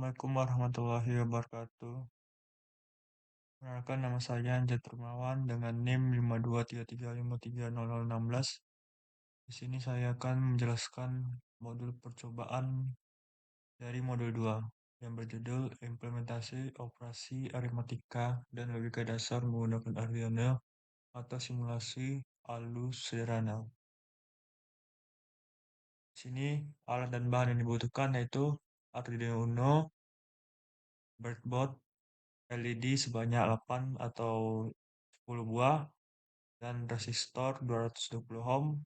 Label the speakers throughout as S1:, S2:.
S1: Assalamualaikum warahmatullahi wabarakatuh. Perkenalkan nama saya Anjat Rumawan dengan NIM 5233530016. Di sini saya akan menjelaskan modul percobaan dari modul 2 yang berjudul Implementasi Operasi Aritmatika dan Logika Dasar menggunakan Arduino atau simulasi halus sederhana. Di sini alat dan bahan yang dibutuhkan yaitu Arduino Uno, breadboard, LED sebanyak 8 atau 10 buah, dan resistor 220 ohm,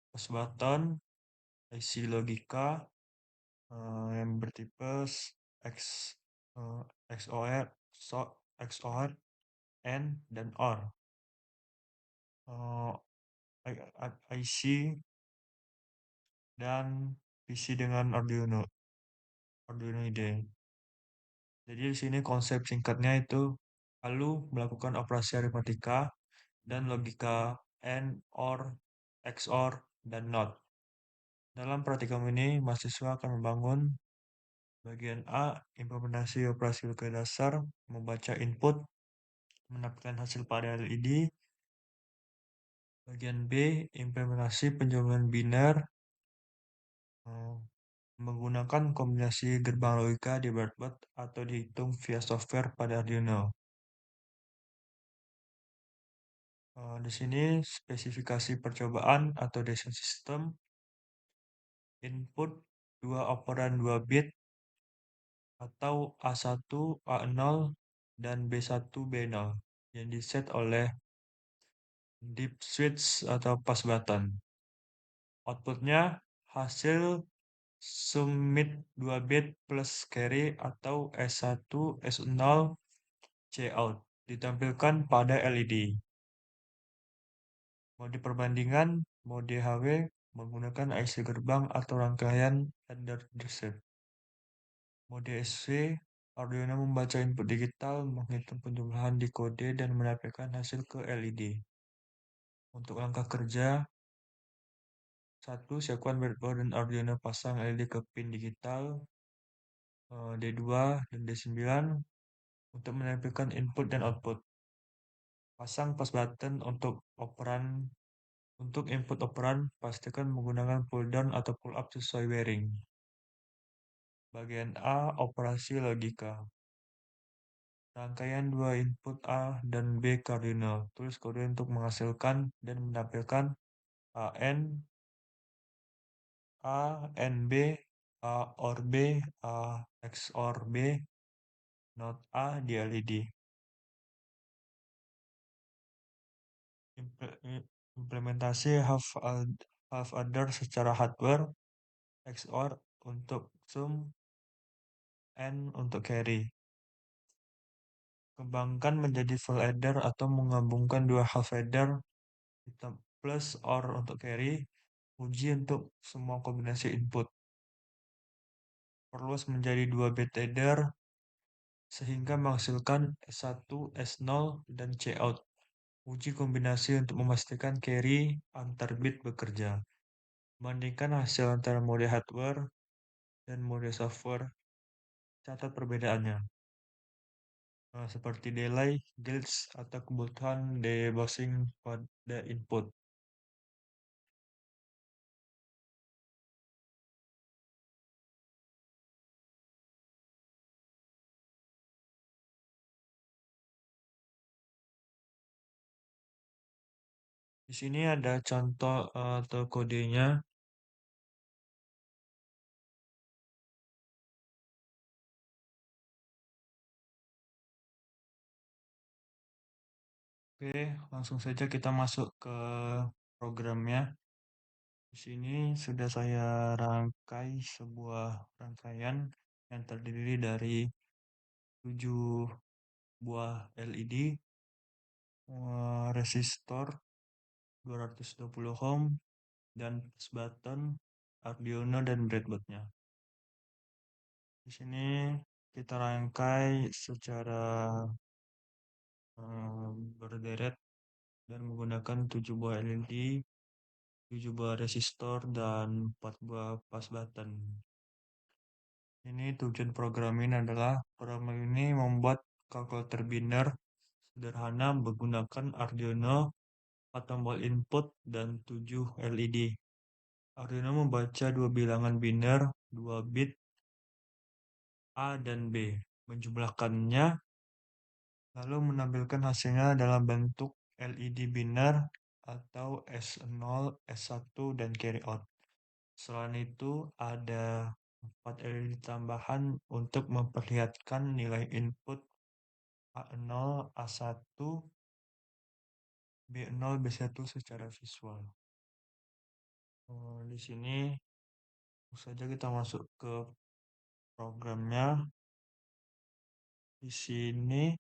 S1: push button, IC logika yang bertipe X, eh, XOR, XOR, N, dan OR. IC dan PC dengan Arduino IDE. Jadi di sini konsep singkatnya itu lalu melakukan operasi aritmatika dan logika AND, OR, XOR, dan NOT. Dalam praktikum ini, mahasiswa akan membangun bagian A, implementasi operasi logika dasar, membaca input, menampilkan hasil pada LED. Bagian B, implementasi penjaringan biner, eh, menggunakan kombinasi gerbang logika di breadboard atau dihitung via software pada Arduino. Di sini spesifikasi percobaan atau design system, input 2 operan 2 bit atau A1, A0, dan B1, B0 yang diset oleh dip switch atau push button. Outputnya hasil submit 2 bit plus carry atau S1, S0, Cout ditampilkan pada LED. Mode perbandingan, mode HW menggunakan IC gerbang atau rangkaian adder drive. Mode SV, Arduino membaca input digital, menghitung penjumlahan di kode, dan menampilkan hasil ke LED. Untuk langkah kerja, 1. Siapkan breadboard dan Arduino pasang LED ke pin digital D2 dan D9 untuk menampilkan input dan output. Pasang push button untuk input operan, pastikan menggunakan pull down atau pull up sesuai wiring. Bagian A, operasi logika. Rangkaian dua input A dan B ke Arduino. Tulis kode untuk menghasilkan dan menampilkan AN, A, NB, A OR B, A XOR B, not A di LED. Implementasi half adder secara hardware, XOR untuk sum, N untuk carry. Kembangkan menjadi full adder atau menggabungkan dua half adder, plus OR untuk carry. Uji untuk semua kombinasi input. Perluas menjadi 2 bit adder sehingga menghasilkan S1, S0, dan Cout. Uji kombinasi untuk memastikan carry antar bit bekerja. Bandingkan hasil antara mode hardware dan mode software. Catat perbedaannya. Seperti delay, glitch, atau kebutuhan debossing pada input. Di sini ada contoh atau kodenya. Oke, langsung saja kita masuk ke programnya. Di sini sudah saya rangkai sebuah rangkaian yang terdiri dari 7 buah LED, resistor 220 ohm, dan push button, Arduino, dan breadboardnya. Di sini kita rangkai secara berderet dan menggunakan 7 buah LED, 7 buah resistor, dan 4 buah push button. Ini tujuan program ini adalah program ini membuat kalkulator biner sederhana menggunakan Arduino, 4 tombol input, dan 7 LED. Arduino membaca dua bilangan biner 2 bit A dan B, menjumlahkannya, lalu menampilkan hasilnya dalam bentuk LED biner atau S0, S1, dan carry out. Selain itu, ada 4 LED tambahan untuk memperlihatkan nilai input A0, A1, B0, B1 secara visual. Di sini langsung saja kita masuk ke programnya. Di sini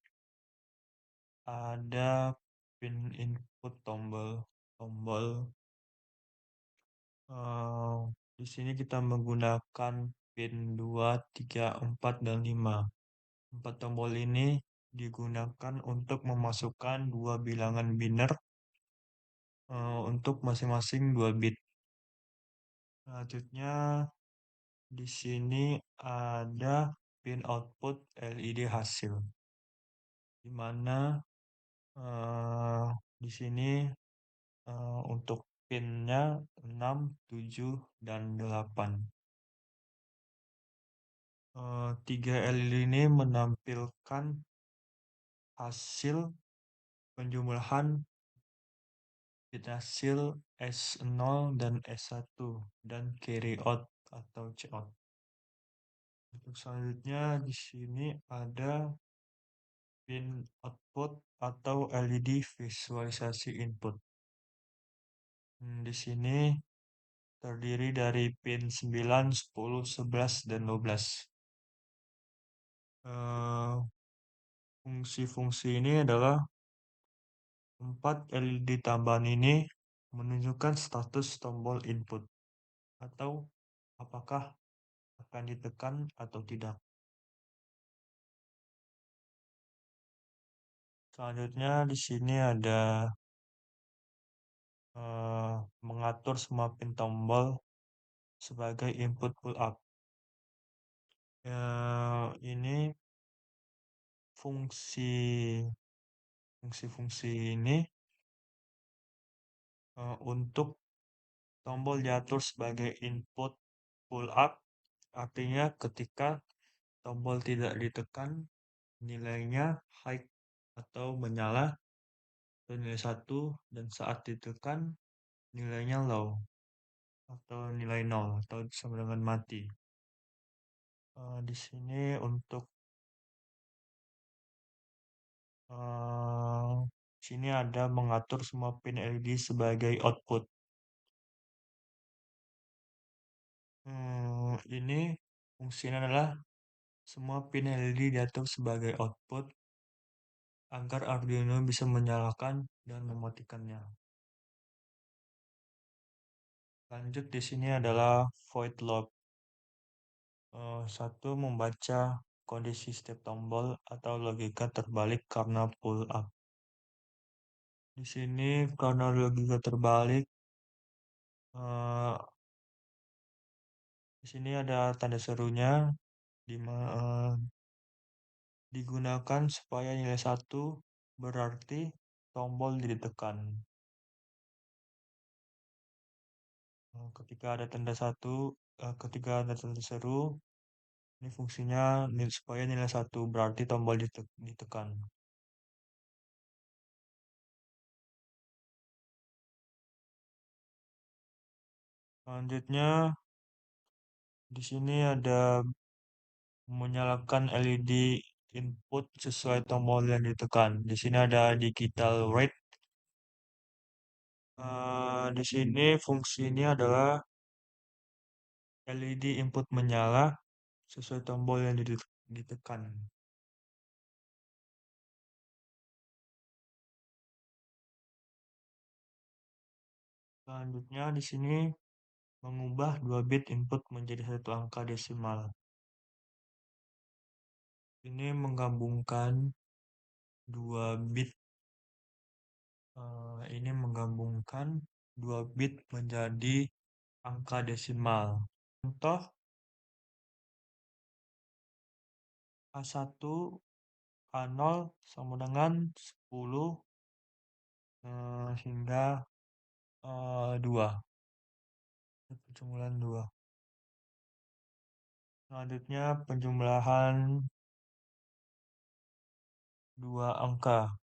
S1: ada pin input tombol tombol. Eh, di sini kita menggunakan pin 2, 3, 4, dan 5. 4 tombol ini digunakan untuk memasukkan dua bilangan biner untuk masing-masing 2 bit. Selanjutnya di sini ada pin output LED hasil, di mana eh, di sini untuk pinnya 6, 7, dan 8. 3 LED ini menampilkan hasil penjumlahan bit hasil S0 dan S1 dan carry out atau cout. Untuk selanjutnya di sini ada pin output atau LED visualisasi input. Di sini terdiri dari pin 9, 10, 11, dan 12. Eh, Fungsi-fungsi ini adalah 4 LED tambahan ini menunjukkan status tombol input atau apakah akan ditekan atau tidak. Selanjutnya di sini ada mengatur semua pin tombol sebagai input pull up. Ini fungsi-fungsi ini untuk tombol diatur sebagai input pull up, artinya ketika tombol tidak ditekan, nilainya high atau menyala atau nilai 1, dan saat ditekan nilainya low atau nilai 0 atau sama dengan mati. Di sini untuk sini ada mengatur semua pin LED sebagai output. Ini fungsinya adalah semua pin LED diatur sebagai output agar Arduino bisa menyalakan dan mematikannya. Lanjut di sini adalah void loop. Satu, membaca kondisi setiap tombol atau logika terbalik karena pull up. Di sini karena logika terbalik, eh, di sini ada tanda serunya digunakan supaya nilai 1 berarti tombol ditekan. Ketika ada tanda ketika ada tanda seru, ini fungsinya supaya nilai 1 berarti tombol ditekan. Selanjutnya di sini ada menyalakan LED input sesuai tombol yang ditekan. Di sini ada digital red. Di sini fungsi ini adalah LED input menyala sesuai tombol yang ditekan. Selanjutnya di sini mengubah 2 bit input menjadi satu angka desimal. Ini menggabungkan 2 bit ini menggabungkan 2 bit menjadi angka desimal. Contoh A1, A0 sama dengan 10 hingga 2. Penjumlahan 2. Selanjutnya penjumlahan 2 angka.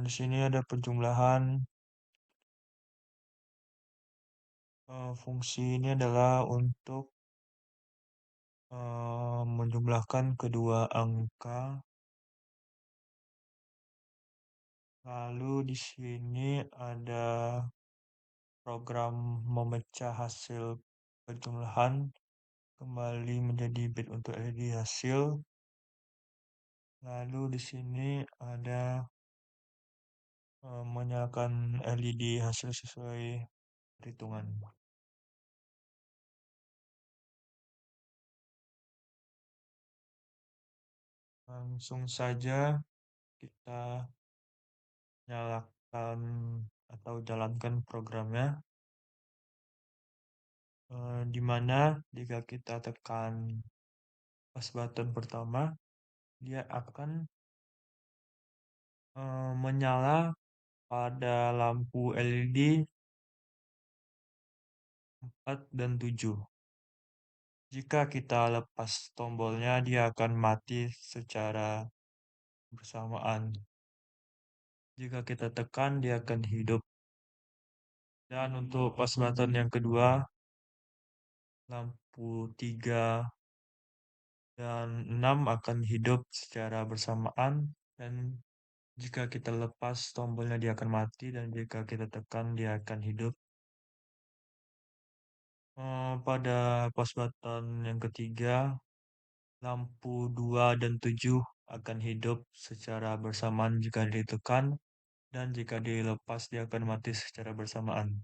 S1: Di sini ada penjumlahan fungsi ini adalah untuk menjumlahkan kedua angka. Lalu di sini ada program memecah hasil penjumlahan kembali menjadi bit untuk LED hasil. Lalu di sini ada menyalakan LED hasil sesuai perhitungan. Langsung saja kita nyalakan atau jalankan programnya, di mana jika kita tekan pas button pertama, dia akan menyala pada lampu LED 4 dan 7. Jika kita lepas tombolnya, dia akan mati secara bersamaan. Jika kita tekan, dia akan hidup. Dan untuk pas button yang kedua, lampu 3 dan 6 akan hidup secara bersamaan. Dan jika kita lepas tombolnya, dia akan mati. Dan jika kita tekan, dia akan hidup. Pada pas button yang ketiga, lampu 2 dan 7 akan hidup secara bersamaan jika ditekan, dan jika dilepas dia akan mati secara bersamaan.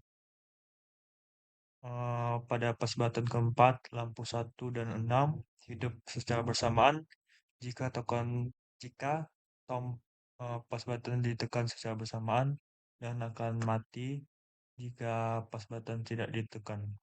S1: Pada pas button keempat, lampu 1 dan 6 hidup secara bersamaan jika pas button ditekan secara bersamaan, dan akan mati jika pas button tidak ditekan.